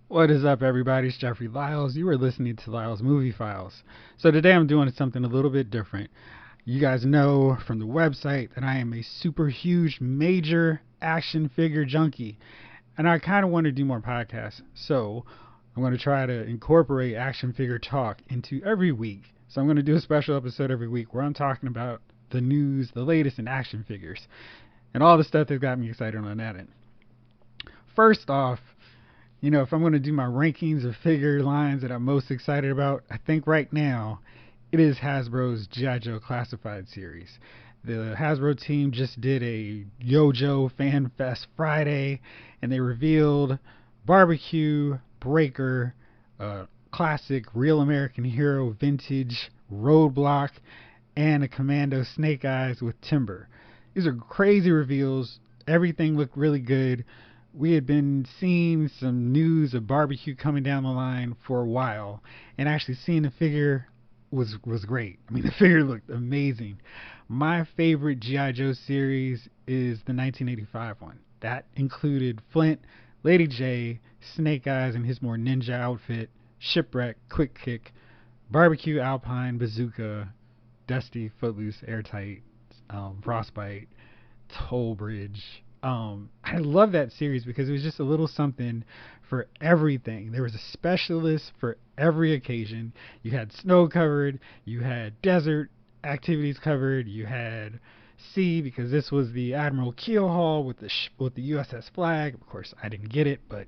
What is up, everybody? It's Jeffrey Lyles. You are listening to Lyles Movie Files. So today I'm doing something a little bit different. You guys know from the website that I am a super huge, major action figure junkie, and I kind of want to do more podcasts. So I'm going to try to incorporate action figure talk into every week. So I'm going to do a special episode every week where I'm talking about the news, the latest in action figures, and all the stuff that got me excited on that end. First off, if I'm going to do my rankings of figure lines that I'm most excited about, I think right now it is Hasbro's G.I. Joe Classified series. The Hasbro team just did a Yojo Fan Fest Friday, and they revealed Barbecue, Breaker, Classic, Real American Hero, Vintage, Roadblock, and a Commando Snake Eyes with Timber. These are crazy reveals. Everything looked really good. We had been seeing some news of Barbecue coming down the line for a while, and actually seeing the figure was great. I mean, the figure looked amazing. My favorite G.I. Joe series is the 1985 one. That included Flint, Lady J, Snake Eyes in his more ninja outfit, Shipwreck, Quick Kick, Barbecue, Alpine, Bazooka, Dusty, Footloose, Airtight, Frostbite, Toll Bridge. I love that series because it was just a little something for everything. There was a specialist for every occasion. You had snow covered, you had desert activities covered, you had sea because this was the Admiral Keel Haul with the USS Flag. Of course, I didn't get it, but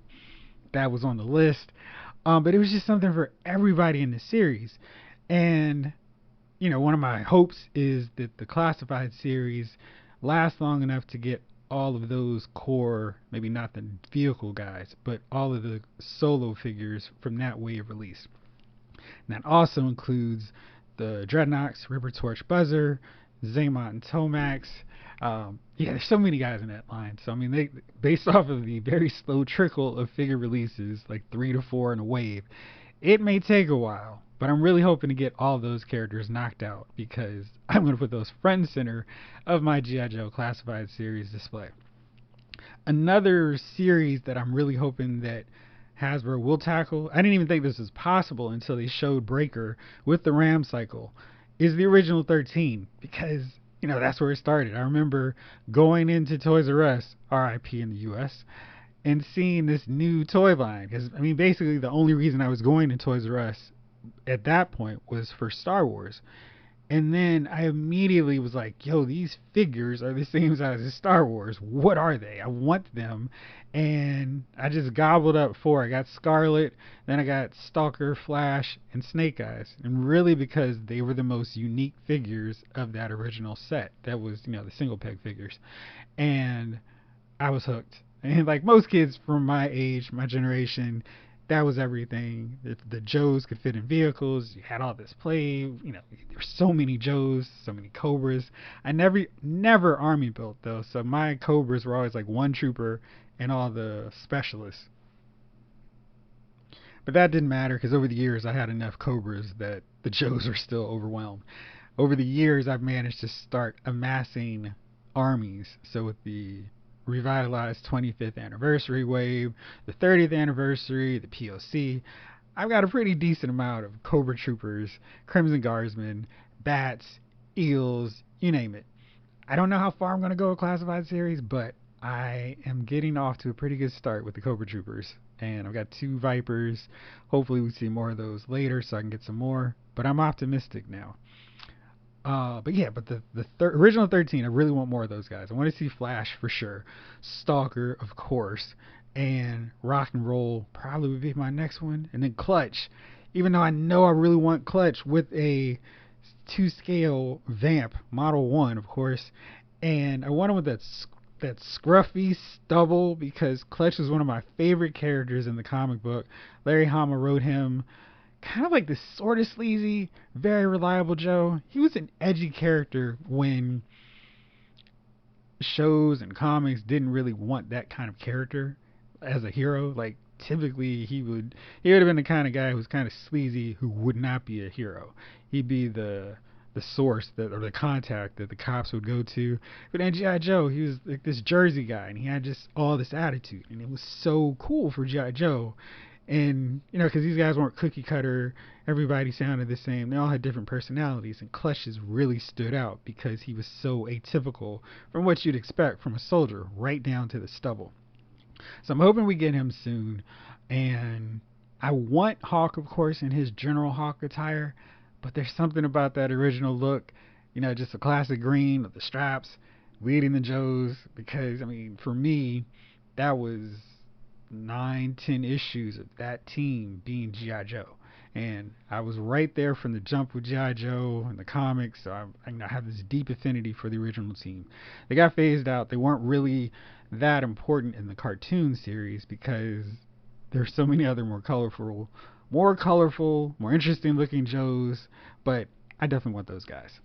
that was on the list. But it was just something for everybody in the series, and one of my hopes is that the classified series lasts long enough to get all of those core, maybe not the vehicle guys, but all of the solo figures from that wave release. And that also includes the Dreadnoks, Ripper Torch Buzzer, Zaymot and Tomax. There's so many guys in that line. So, I mean, they based off of the very slow trickle of figure releases, like 3 to 4 in a wave, it may take a while, but I'm really hoping to get all those characters knocked out because I'm going to put those front and center of my G.I. Joe Classified series display. Another series that I'm really hoping that Hasbro will tackle, I didn't even think this was possible until they showed Breaker with the Ram Cycle, is the original 13 because, that's where it started. I remember going into Toys R Us, RIP in the US, and seeing this new toy line. Because, I mean, basically the only reason I was going to Toys R Us at that point was for Star Wars. And then I immediately was like, yo, these figures are the same size as Star Wars. What are they? I want them. And I just gobbled up 4. I got Scarlet, then I got Stalker, Flash, and Snake Eyes. And really because they were the most unique figures of that original set. That was, the single peg figures. And I was hooked. And like most kids from my age, my generation, that was everything. The Joes could fit in vehicles. You had all this play. There were so many Joes, so many Cobras. I never army built though, so my Cobras were always like one trooper and all the specialists. But that didn't matter because over the years I had enough Cobras that the Joes were still overwhelmed. Over the years I've managed to start amassing armies. So with the revitalized 25th anniversary wave, the 30th anniversary, the POC, I've got a pretty decent amount of Cobra Troopers, Crimson Guardsmen, Bats, Eels, you name it. I don't know how far I'm going to go with Classified series, but I am getting off to a pretty good start with the Cobra Troopers. And I've got 2 Vipers. Hopefully we see more of those later so I can get some more. But I'm optimistic now. But the original 13, I really want more of those guys. I want to see Flash for sure, Stalker of course, and Rock and Roll probably would be my next one, and then Clutch. Even though I know I really want Clutch with a 2-scale Vamp Model 1, of course, and I want him with that scruffy stubble because Clutch was one of my favorite characters in the comic book. Larry Hama wrote him kind of like this sort of sleazy, very reliable Joe. He was an edgy character when shows and comics didn't really want that kind of character as a hero. Like typically he would have been the kind of guy who's kind of sleazy who would not be a hero. He'd be the source that or the contact that the cops would go to. But in G.I. Joe, he was like this Jersey guy and he had just all this attitude and it was so cool for G.I. Joe. And, you know, because these guys weren't cookie cutter, everybody sounded the same. They all had different personalities, and Clutch's really stood out because he was so atypical from what you'd expect from a soldier, right down to the stubble. So I'm hoping we get him soon. And I want Hawk, of course, in his General Hawk attire, but there's something about that original look, you know, just a classic green with the straps, leading the Joes, because, I mean, for me, that was 9, 10 issues of that team being G.I. Joe. And I was right there from the jump with G.I. Joe and the comics, so I have this deep affinity for the original team. They got phased out. They weren't really that important in the cartoon series because there's so many other more colorful, more interesting looking Joes, but I definitely want those guys.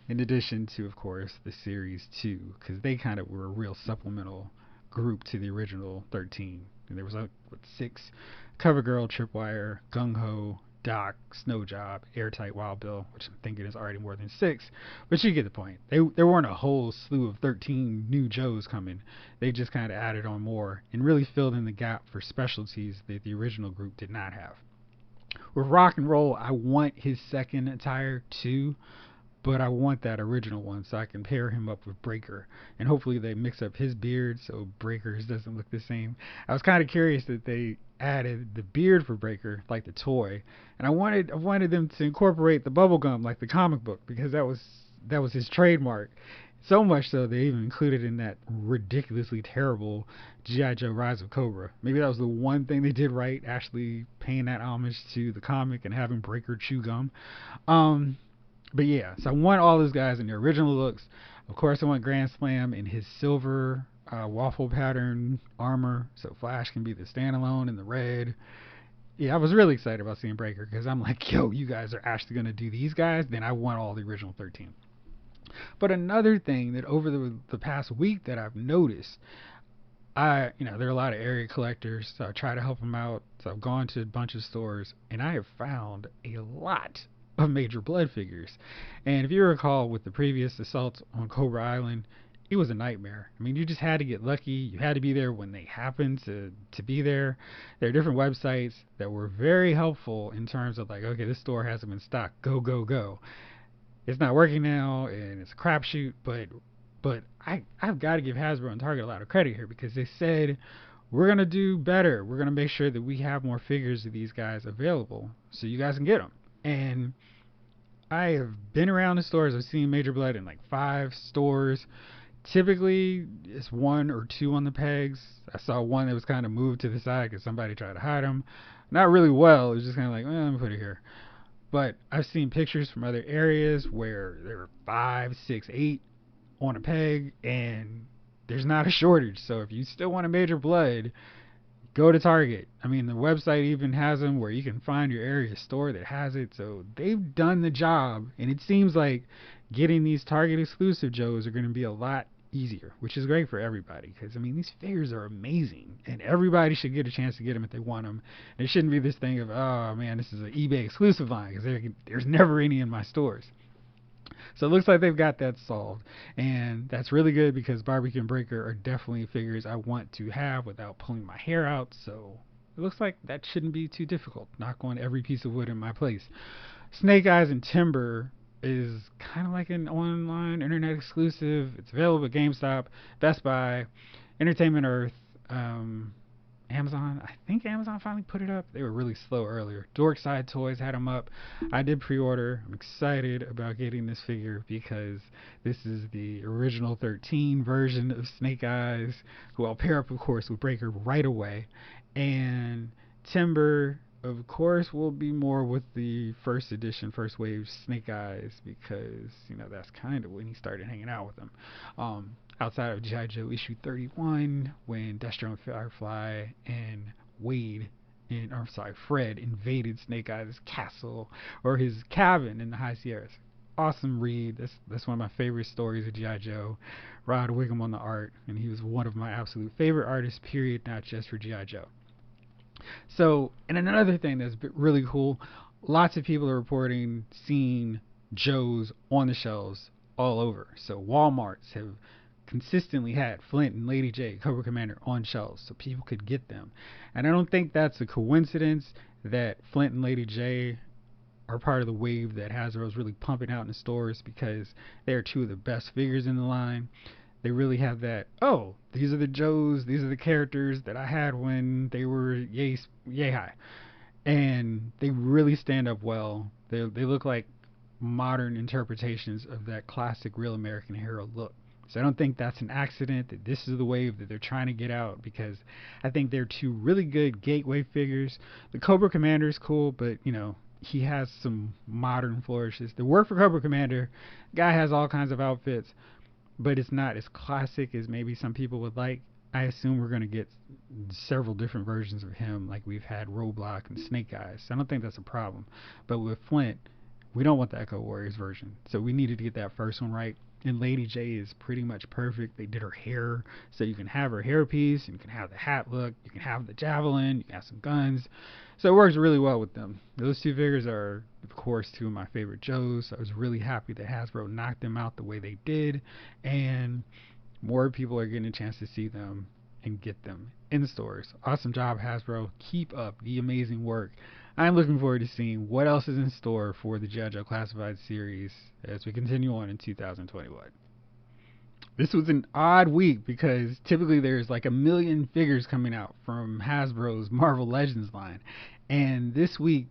In addition to, of course, the series 2, because they kind of were a real supplemental group to the original 13. And there was like, what, 6: CoverGirl, Tripwire, Gung Ho, Doc, Snowjob, Airtight, Wild Bill, which I'm thinking is already more than 6. But you get the point. There weren't a whole slew of 13 new Joes coming. They just kind of added on more and really filled in the gap for specialties that the original group did not have. With Rock and Roll, I want his second attire too, but I want that original one so I can pair him up with Breaker, and hopefully they mix up his beard so Breaker's doesn't look the same. I was kind of curious that they added the beard for Breaker, like the toy, and I wanted them to incorporate the bubblegum like the comic book, because that was his trademark. So much so they even included in that ridiculously terrible G.I. Joe Rise of Cobra. Maybe that was the one thing they did right, actually paying that homage to the comic and having Breaker chew gum. But yeah, so I want all those guys in their original looks. Of course, I want Grand Slam in his silver waffle pattern armor, so Flash can be the standalone in the red. Yeah, I was really excited about seeing Breaker because I'm like, yo, you guys are actually going to do these guys? Then I want all the original 13. But another thing that over the past week that I've noticed, there are a lot of area collectors, so I try to help them out. So I've gone to a bunch of stores, and I have found a lot of Major Blood figures. And if you recall, with the previous assault on Cobra Island, it was a nightmare. I mean, you just had to get lucky. You had to be there when they happened to be there. There are different websites that were very helpful in terms of like, okay, this store hasn't been stocked. Go, go, go. It's not working now, and it's a crapshoot. But I've got to give Hasbro and Target a lot of credit here because they said we're gonna do better. We're gonna make sure that we have more figures of these guys available so you guys can get them. And I have been around the stores. I've seen Major Blood in like 5 stores. Typically, it's 1 or 2 on the pegs. I saw one that was kind of moved to the side because somebody tried to hide them. Not really well. It was just kind of like, let me put it here. But I've seen pictures from other areas where there were 5, 6, 8 on a peg, and there's not a shortage. So if you still want a Major Blood, go to Target. I mean, the website even has them where you can find your area store that has it. So they've done the job, and it seems like getting these Target exclusive Joes are going to be a lot easier, which is great for everybody because, I mean, these figures are amazing, and everybody should get a chance to get them if they want them. And it shouldn't be this thing of, oh, man, this is an eBay exclusive line because there's never any in my stores. So it looks like they've got that solved, and that's really good because Barbecue and Breaker are definitely figures I want to have without pulling my hair out, so it looks like that shouldn't be too difficult. Knock on every piece of wood in my place. Snake Eyes and Timber is kind of like an online internet exclusive. It's available at GameStop, Best Buy, Entertainment Earth, Amazon. I think Amazon finally put it up. They were really slow earlier. Dorkside Toys had them up. I did pre-order. I'm excited about getting this figure because this is the original 13 version of Snake Eyes, who I'll pair up, of course, with Breaker right away. And Timber, of course, will be more with the first edition, first wave Snake Eyes because, that's kind of when he started hanging out with them. Outside of G.I. Joe issue 31, when Destro and Firefly and Fred invaded Snake Eyes' castle or his cabin in the High Sierras. Awesome read. That's one of my favorite stories of G.I. Joe. Rod Wiggum on the art, and he was one of my absolute favorite artists, period, not just for G.I. Joe. So, and another thing that's really cool, lots of people are reporting seeing Joes on the shelves all over. So Walmarts have consistently had Flint and Lady J, Cobra Commander, on shelves so people could get them. And I don't think that's a coincidence that Flint and Lady J are part of the wave that Hasbro's really pumping out in the stores, because they are two of the best figures in the line. They really have that, oh, these are the Joes, these are the characters that I had when they were yay high. And they really stand up well. They look like modern interpretations of that classic real American hero look. So I don't think that's an accident that this is the wave that they're trying to get out, because I think they're two really good gateway figures. The Cobra Commander is cool, but he has some modern flourishes. The work for Cobra Commander, guy has all kinds of outfits, but it's not as classic as maybe some people would like. I assume we're going to get several different versions of him, like we've had Roadblock and Snake Eyes. So I don't think that's a problem. But with Flint, we don't want the Echo Warriors version, so we needed to get that first one right. And Lady J is pretty much perfect. They did her hair, so you can have her hairpiece, you can have the hat look, you can have the javelin, you can have some guns. So it works really well with them. Those two figures are, of course, two of my favorite Joes. I was really happy that Hasbro knocked them out the way they did, and more people are getting a chance to see them and get them in stores. Awesome job, Hasbro. Keep up the amazing work. I'm looking forward to seeing what else is in store for the G.I. Joe Classified series as we continue on in 2021. This was an odd week because typically there's like a million figures coming out from Hasbro's Marvel Legends line. And this week,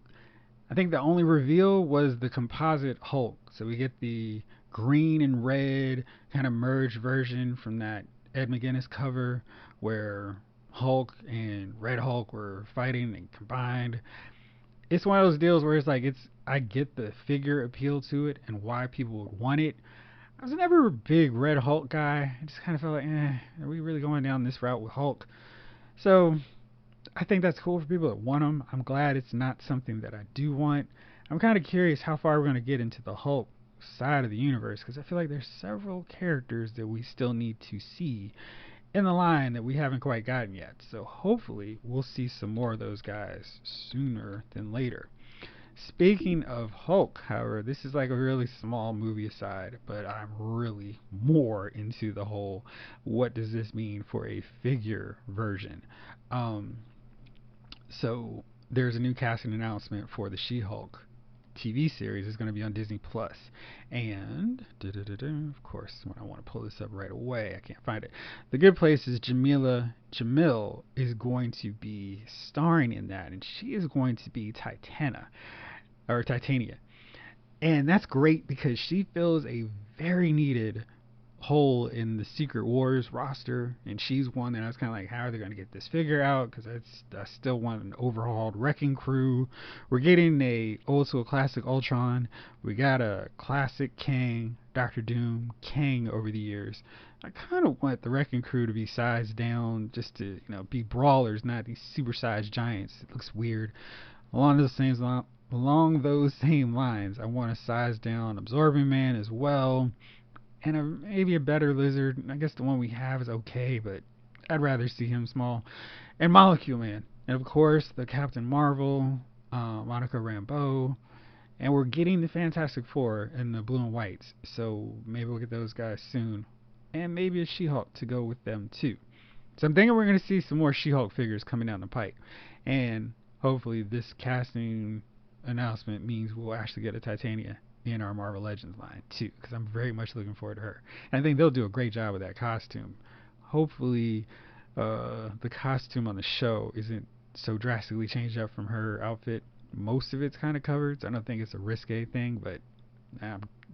I think the only reveal was the composite Hulk. So we get the green and red kind of merged version from that Ed McGuinness cover where Hulk and Red Hulk were fighting and combined. It's one of those deals where it's like, I get the figure appeal to it and why people would want it. I was never a big Red Hulk guy. I just kind of felt like, are we really going down this route with Hulk? So I think that's cool for people that want them. I'm glad it's not something that I do want. I'm kind of curious how far we're going to get into the Hulk side of the universe, because I feel like there's several characters that we still need to see in the line that we haven't quite gotten yet. So hopefully we'll see some more of those guys sooner than later. Speaking of Hulk, however, this is like a really small movie aside, but I'm really more into the whole what does this mean for a figure version. So there's a new casting announcement for the She-Hulk TV series. Is going to be on Disney Plus, and of course, when I want to pull this up right away, I can't find it. The Good Place is Jamil is going to be starring in that, and she is going to be Titania, and that's great because she fills a very needed hole in the Secret Wars roster, and she's one that I was kind of like, how are they going to get this figure out? Because I still want an overhauled Wrecking Crew. We're getting a old school classic Ultron. We got a classic Kang, Doctor Doom, Kang over the years. I kind of want the Wrecking Crew to be sized down, just to be brawlers, not these supersized giants. It looks weird. Along those same lines, I want a sized down Absorbing Man as well. And maybe a better Lizard. I guess the one we have is okay, but I'd rather see him small. And Molecule Man. And of course, the Captain Marvel, Monica Rambeau. And we're getting the Fantastic Four in the blue and whites. So maybe we'll get those guys soon. And maybe a She-Hulk to go with them too. So I'm thinking we're going to see some more She-Hulk figures coming down the pike. And hopefully this casting announcement means we'll actually get a Titania in our Marvel Legends line too, because I'm very much looking forward to her. And I think they'll do a great job with that costume. Hopefully the costume on the show isn't so drastically changed up from her outfit. Most of it's kind of covered, so I don't think it's a risque thing, but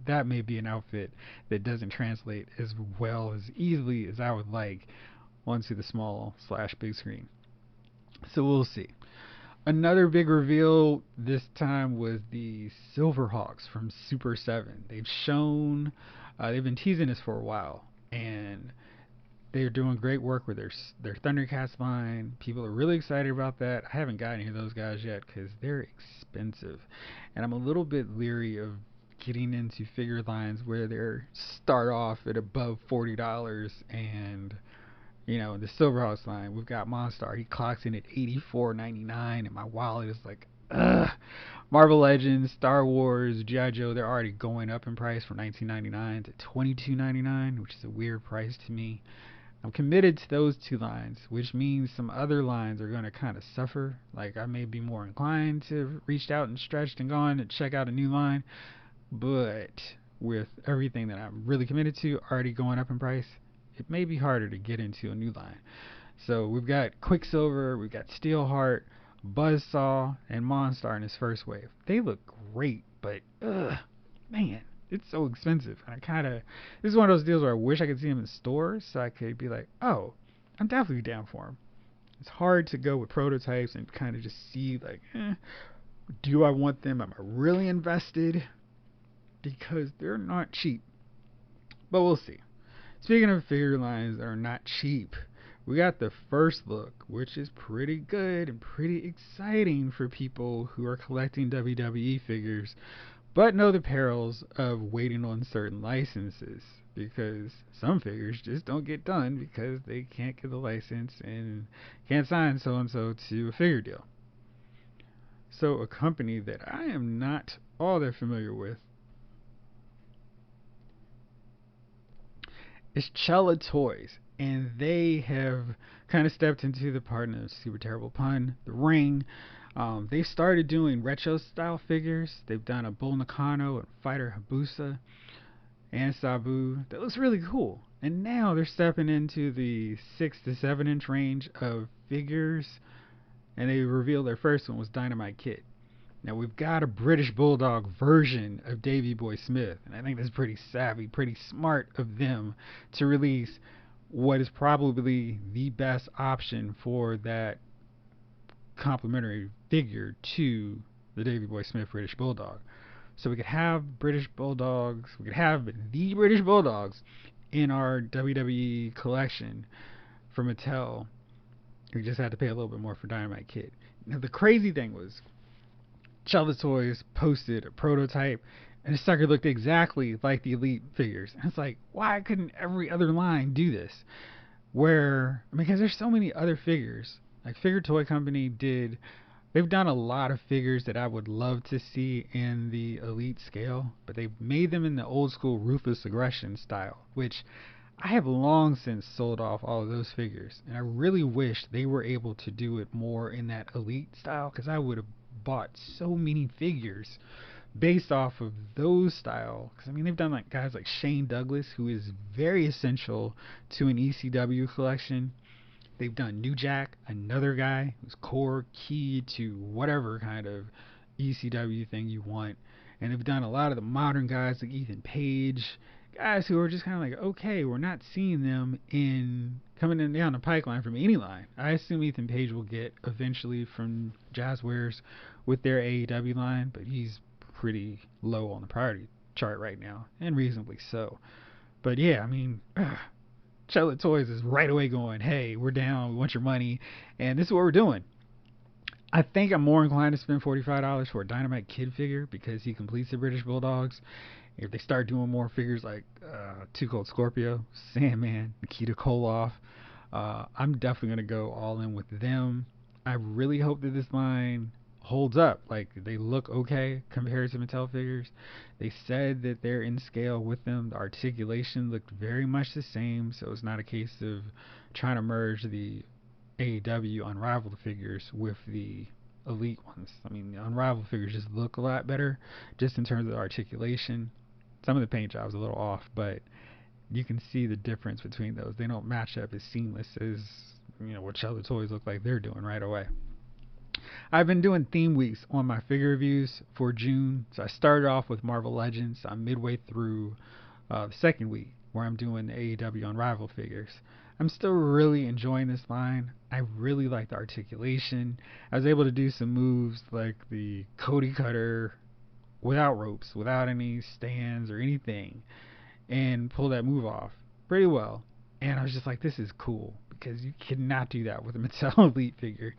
that may be an outfit that doesn't translate as well, as easily as I would like onto the small/big screen. So we'll see. Another big reveal this time was the Silverhawks from Super 7. They've been teasing this for a while, and they're doing great work with their Thundercats line. People are really excited about that. I haven't got any of those guys yet because they're expensive, and I'm a little bit leery of getting into figure lines where they start off at above $40 and the Silverhawks line, we've got Monstar. He clocks in at $84.99, and my wallet is like, Marvel Legends, Star Wars, G.I. Joe, they're already going up in price from $19.99 to $22.99, which is a weird price to me. I'm committed to those two lines, which means some other lines are going to kind of suffer. Like, I may be more inclined to reach out and stretch and go on and check out a new line, but with everything that I'm really committed to already going up in price, it may be harder to get into a new line. So we've got Quicksilver, we've got Steelheart, Buzzsaw, and Monstar in his first wave. They look great, but man, it's so expensive. And this is one of those deals where I wish I could see them in stores so I could be like, oh, I'm definitely down for them. It's hard to go with prototypes and kind of just see like, do I want them? Am I really invested? Because they're not cheap. But we'll see. Speaking of figure lines that are not cheap, we got the first look, which is pretty good and pretty exciting for people who are collecting WWE figures, but know the perils of waiting on certain licenses, because some figures just don't get done because they can't get the license and can't sign so-and-so to a figure deal. So a company that I am not all that familiar with is Cella Toys, and they have kind of stepped into the part of super terrible pun, the ring. They started doing retro style figures. They've done a Bull Nakano and Fighter Hayabusa and Sabu. That looks really cool. And now they're stepping into the 6 to 7 inch range of figures, and they revealed their first one was Dynamite Kid. Now we've got a British Bulldog version of Davey Boy Smith, and I think that's pretty savvy, pretty smart of them to release what is probably the best option for that complementary figure to the Davey Boy Smith British Bulldog. So we could have British Bulldogs, we could have the British Bulldogs in our WWE collection from Mattel. We just had to pay a little bit more for Dynamite Kid. Now the crazy thing was, Cella Toys posted a prototype, and the sucker looked exactly like the Elite figures. And it's like, why couldn't every other line do this? Because there's so many other figures. Like Figure Toy Company they've done a lot of figures that I would love to see in the Elite scale, but they've made them in the old school Ruthless Aggression style, which I have long since sold off all of those figures. And I really wish they were able to do it more in that Elite style, because I would have bought so many figures based off of those style. Because I mean, they've done like guys like Shane Douglas, who is very essential to an ECW collection. They've done New Jack, another guy who's core key to whatever kind of ECW thing you want. And they've done a lot of the modern guys like Ethan Page, guys who are just kind of like, okay, we're not seeing them coming in down the pipeline from any line. I assume Ethan Page will get eventually from Jazzwares with their AEW line, but he's pretty low on the priority chart right now, and reasonably so. But yeah, I mean, Cella Toys is right away going, hey, we're down, we want your money, and this is what we're doing. I think I'm more inclined to spend $45 for a Dynamite Kid figure because he completes the British Bulldogs. If they start doing more figures like Too Cold Scorpio, Sandman, Nikita Koloff, I'm definitely going to go all in with them. I really hope that this line holds up. Like, they look okay compared to Mattel figures. They said that they're in scale with them. The articulation looked very much the same, so it's not a case of trying to merge the AEW Unrivaled figures with the Elite ones. I mean, the Unrivaled figures just look a lot better just in terms of the articulation. Some of the paint job's a little off, but you can see the difference between those. They don't match up as seamless as, what Cella Toys look like they're doing right away. I've been doing theme weeks on my figure reviews for June. So I started off with Marvel Legends. I'm midway through the second week where I'm doing the AEW Unrivaled figures. I'm still really enjoying this line. I really like the articulation. I was able to do some moves like the Cody Cutter without ropes, without any stands or anything, and pull that move off pretty well. And I was just like, this is cool, because you cannot do that with a Mattel Elite figure.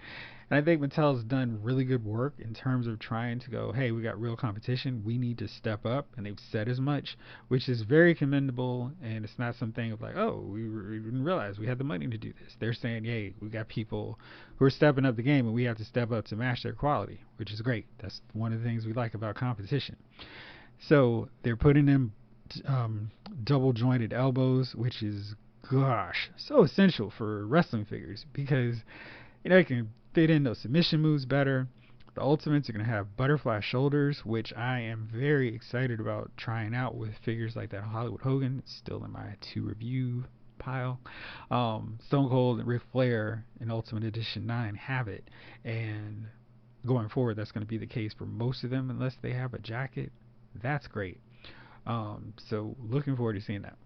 And I think Mattel's done really good work in terms of trying to go, hey, we got real competition. We need to step up. And they've said as much, which is very commendable. And it's not something of like, oh, we didn't realize we had the money to do this. They're saying, hey, we got people who are stepping up the game and we have to step up to match their quality, which is great. That's one of the things we like about competition. So they're putting in double jointed elbows, which is, gosh, so essential for wrestling figures because it can fit in those submission moves better. The ultimates are going to have butterfly shoulders, which I am very excited about trying out with figures like that Hollywood Hogan. It's still in my to review pile. Stone Cold and Ric Flair in Ultimate Edition 9 have it, and going forward that's going to be the case for most of them unless they have a jacket. That's great. So looking forward to seeing that.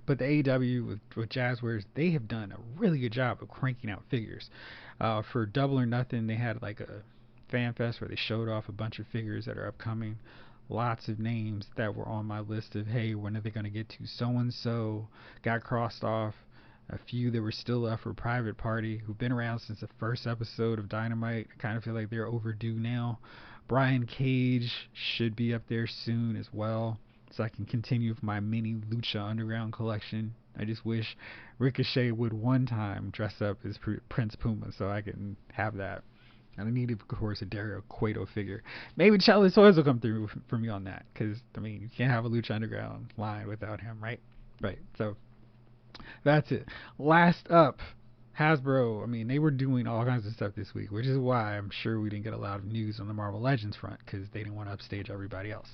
But the AEW with Jazzwares, they have done a really good job of cranking out figures. For Double or Nothing, they had like a fan fest where they showed off a bunch of figures that are upcoming. Lots of names that were on my list of, hey, when are they going to get to so-and-so, got crossed off. A few that were still left for Private Party, who've been around since the first episode of Dynamite. I kind of feel like they're overdue now. Brian Cage should be up there soon as well, so I can continue with my mini Lucha Underground collection. I just wish Ricochet would one time dress up as Prince Puma so I can have that. And I need, of course, a Dario Cueto figure. Maybe Charlie Toys will come through for me on that, because, you can't have a Lucha Underground line without him, right? Right, so that's it. Last up, Hasbro. They were doing all kinds of stuff this week, which is why I'm sure we didn't get a lot of news on the Marvel Legends front, because they didn't want to upstage everybody else.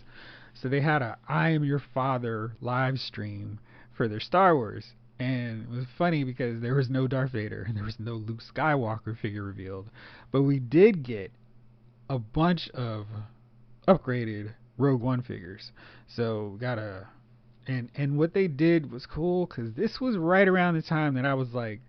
So they had a I Am Your Father live stream for their Star Wars, and it was funny because there was no Darth Vader and there was no Luke Skywalker figure revealed, but we did get a bunch of upgraded Rogue One figures. So got a and what they did was cool, because this was right around the time that I was like,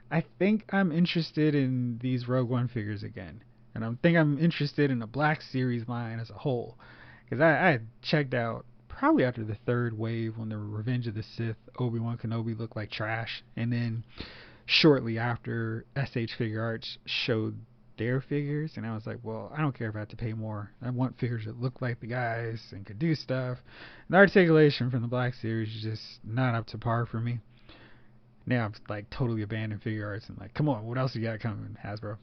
I think I'm interested in these Rogue One figures again, and I think I'm interested in the Black Series line as a whole. Because I had checked out probably after the third wave when the Revenge of the Sith Obi-Wan Kenobi looked like trash, and then shortly after SH Figure Arts showed their figures, and I was like, well, I don't care if I have to pay more. I want figures that look like the guys and could do stuff. And the articulation from the Black Series is just not up to par for me. Now I've like totally abandoned figure arts and like, come on, what else you got coming, Hasbro?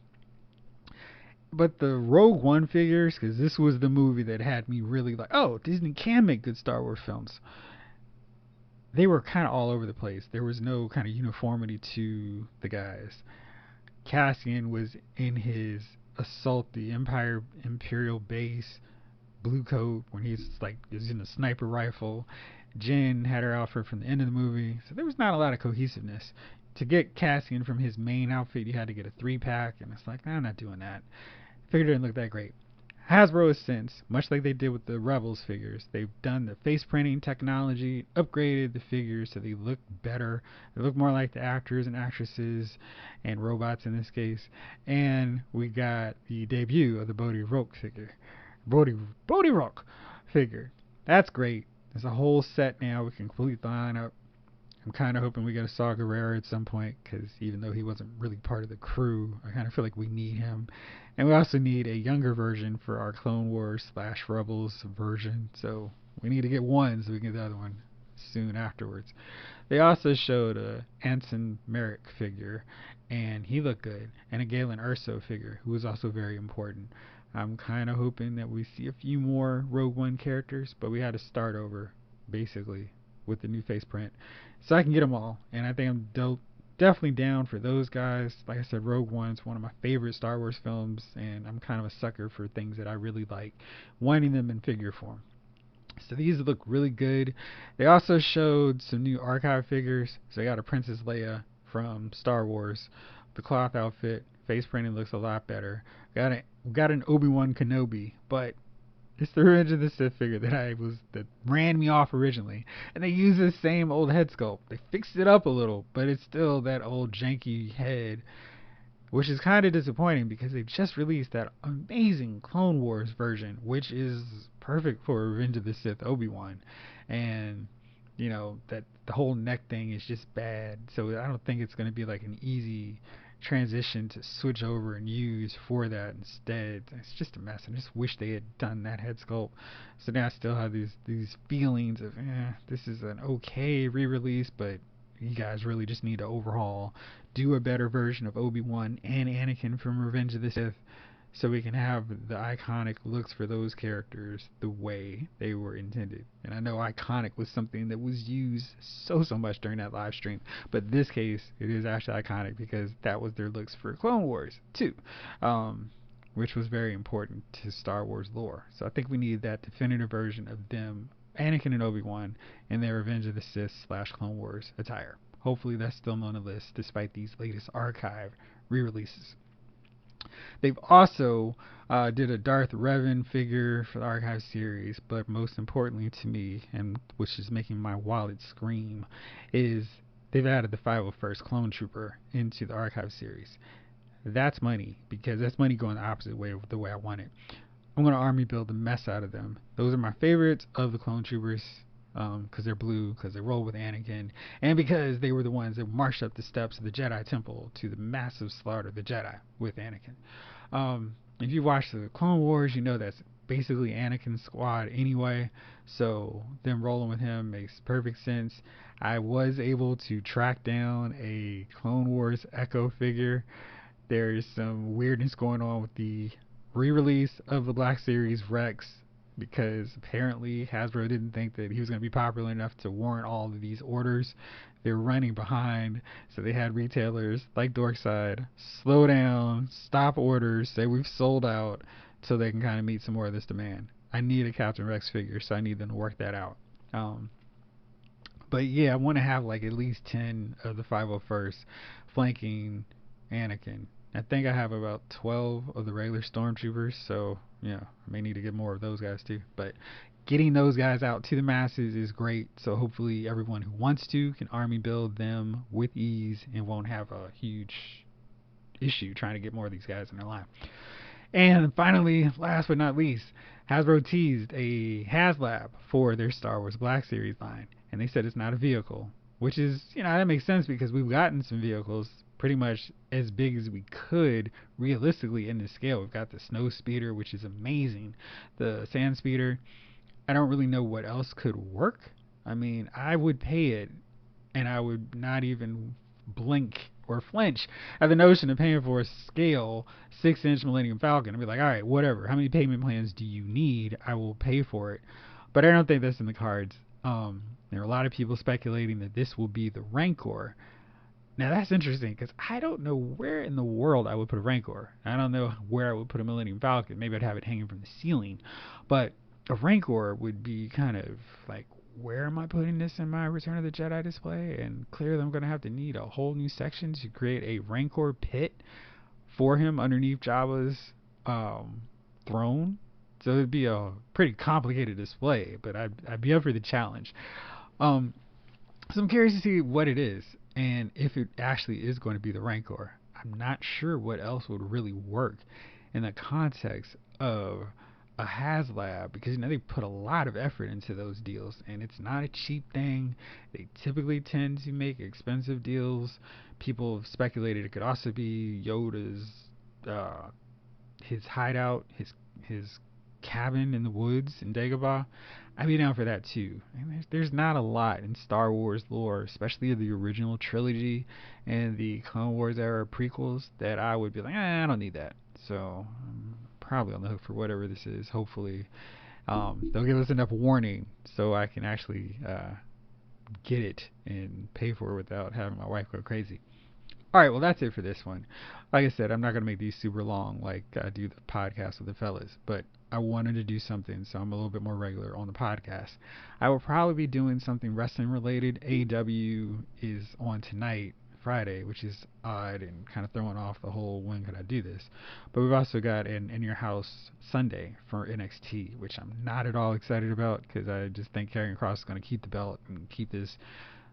But the Rogue One figures, because this was the movie that had me really like, oh, Disney can make good Star Wars films. They were kind of all over the place. There was no kind of uniformity to the guys. Cassian was in his Assault the Imperial base blue coat when he's like using a sniper rifle. Jen had her outfit from the end of the movie, so there was not a lot of cohesiveness. To get Cassian from his main outfit, you had to get a 3-pack, and it's like, I'm not doing that. Figure didn't look that great. Hasbro has since, much like they did with the Rebels figures, they've done the face printing technology, upgraded the figures so they look better. They look more like the actors and actresses and robots in this case. And we got the debut of the Bodhi Rock figure. Bodhi Rock figure. That's great. There's a whole set now. We can complete the lineup. I'm kind of hoping we get a Saw Gerrera at some point, because even though he wasn't really part of the crew, I kind of feel like we need him. And we also need a younger version for our Clone Wars / Rebels version, so we need to get one so we can get the other one soon afterwards. They also showed a Anson Merrick figure, and he looked good, and a Galen Erso figure, who was also very important. I'm kind of hoping that we see a few more Rogue One characters, but we had to start over, basically, with the new face print, so I can get them all. And I think I'm definitely down for those guys. Like I said, Rogue One's one of my favorite Star Wars films, and I'm kind of a sucker for things that I really like, wanting them in figure form. So these look really good. They also showed some new archive figures. So I got a Princess Leia from Star Wars. The cloth outfit, face printing looks a lot better. Got an Obi-Wan Kenobi, but it's the Revenge of the Sith figure that ran me off originally. And they use the same old head sculpt. They fixed it up a little, but it's still that old janky head, which is kind of disappointing because they just released that amazing Clone Wars version, which is perfect for Revenge of the Sith Obi-Wan. And that the whole neck thing is just bad. So I don't think it's going to be like an easy transition to switch over and use for that instead. It's just a mess. I just wish they had done that head sculpt. So now I still have these feelings of, this is an okay re-release, but you guys really just need to overhaul, do a better version of Obi-Wan and Anakin from Revenge of the Sith, so we can have the iconic looks for those characters the way they were intended. And I know iconic was something that was used so much during that live stream, but in this case, it is actually iconic because that was their looks for Clone Wars too, which was very important to Star Wars lore. So I think we need that definitive version of them, Anakin and Obi-Wan, in their Revenge of the Sith / Clone Wars attire. Hopefully that's still on the list despite these latest archive re-releases. They've also did a Darth Revan figure for the archive series, but most importantly to me, and which is making my wallet scream, is they've added the 501st Clone Trooper into the archive series. That's money, because that's money going the opposite way of the way I want it. I'm going to army build the mess out of them. Those are my favorites of the Clone Troopers, because they're blue, because they roll with Anakin, and because they were the ones that marched up the steps of the Jedi Temple to the massive slaughter of the Jedi with Anakin. If you watch the Clone Wars, you know that's basically Anakin's squad anyway, so them rolling with him makes perfect sense. I was able to track down a Clone Wars Echo figure. There's some weirdness going on with the re-release of the Black Series Rex, because apparently Hasbro didn't think that he was going to be popular enough to warrant all of these orders. They're running behind, so they had retailers like Dorkside slow down, stop orders, say we've sold out, so they can kind of meet some more of this demand. I need a Captain Rex figure, so I need them to work that out. But yeah, I want to have like at least 10 of the 501st flanking Anakin. I think I have about 12 of the regular stormtroopers, so I may need to get more of those guys too. But getting those guys out to the masses is great, so hopefully everyone who wants to can army build them with ease and won't have a huge issue trying to get more of these guys in their line. And finally, last but not least, Hasbro teased a HasLab for their Star Wars Black Series line, and they said it's not a vehicle, which is, that makes sense because we've gotten some vehicles pretty much as big as we could realistically in this scale. We've got the Snow Speeder, which is amazing, the Sand Speeder. I don't really know what else could work. I mean, I would pay it, and I would not even blink or flinch at the notion of paying for a scale 6-inch Millennium Falcon. I'd be like, all right, whatever. How many payment plans do you need? I will pay for it. But I don't think that's in the cards. There are a lot of people speculating that this will be the Rancor. Now that's interesting because I don't know where in the world I would put a Rancor. I don't know where I would put a Millennium Falcon. Maybe I'd have it hanging from the ceiling. But a Rancor would be kind of like, where am I putting this in my Return of the Jedi display? And clearly I'm going to have to need a whole new section to create a Rancor pit for him underneath Jabba's throne. So it'd be a pretty complicated display, but I'd be up for the challenge. So I'm curious to see what it is and if it actually is going to be the Rancor. I'm not sure what else would really work in the context of a HasLab, because they put a lot of effort into those deals, and it's not a cheap thing. They typically tend to make expensive deals. People have speculated it could also be Yoda's his hideout, his cabin in the woods in Dagobah. I'd be down for that too. And there's not a lot in Star Wars lore, especially the original trilogy and the Clone Wars era prequels, that I would be like, I don't need that. So I'm probably on the hook for whatever this is. Hopefully they'll give us enough warning so I can actually get it and pay for it without having my wife go crazy. Alright, well that's it for this one. Like I said, I'm not going to make these super long like I do the podcast with the fellas, but I wanted to do something, so I'm a little bit more regular on the podcast. I will probably be doing something wrestling related. AEW is on tonight, Friday, which is odd and kind of throwing off the whole when could I do this. But we've also got an In Your House Sunday for NXT, which I'm not at all excited about because I just think Karrion Kross is going to keep the belt and keep this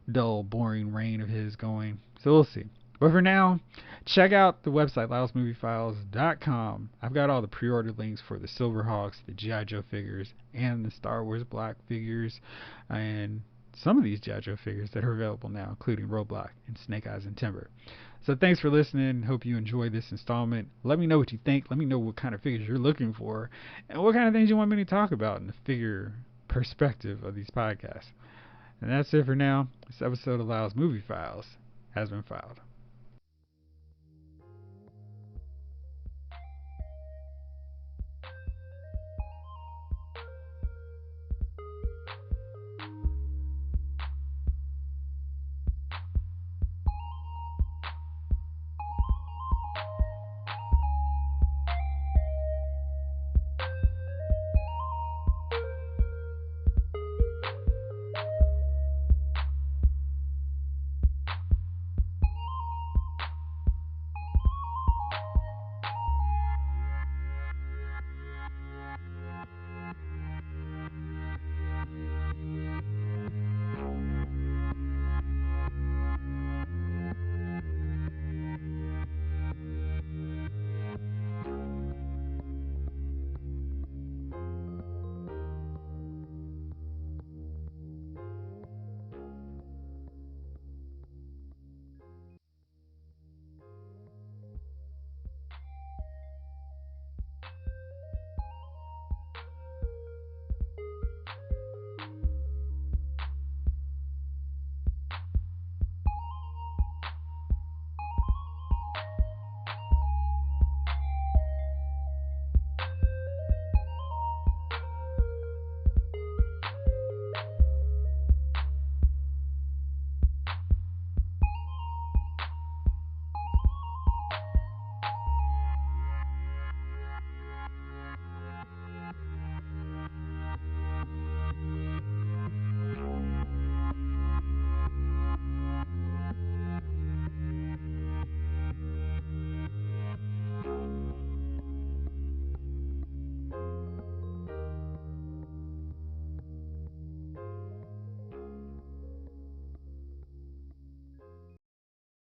dull, boring reign of his going. So we'll see. But for now, check out the website, LylesMovieFiles.com. I've got all the pre-order links for the Silverhawks, the G.I. Joe figures, and the Star Wars Black figures. And some of these G.I. Joe figures that are available now, including Roadblock and Snake Eyes and Timber. So thanks for listening. Hope you enjoyed this installment. Let me know what you think. Let me know what kind of figures you're looking for and what kind of things you want me to talk about in the figure perspective of these podcasts. And that's it for now. This episode of Lyle's Movie Files has been filed.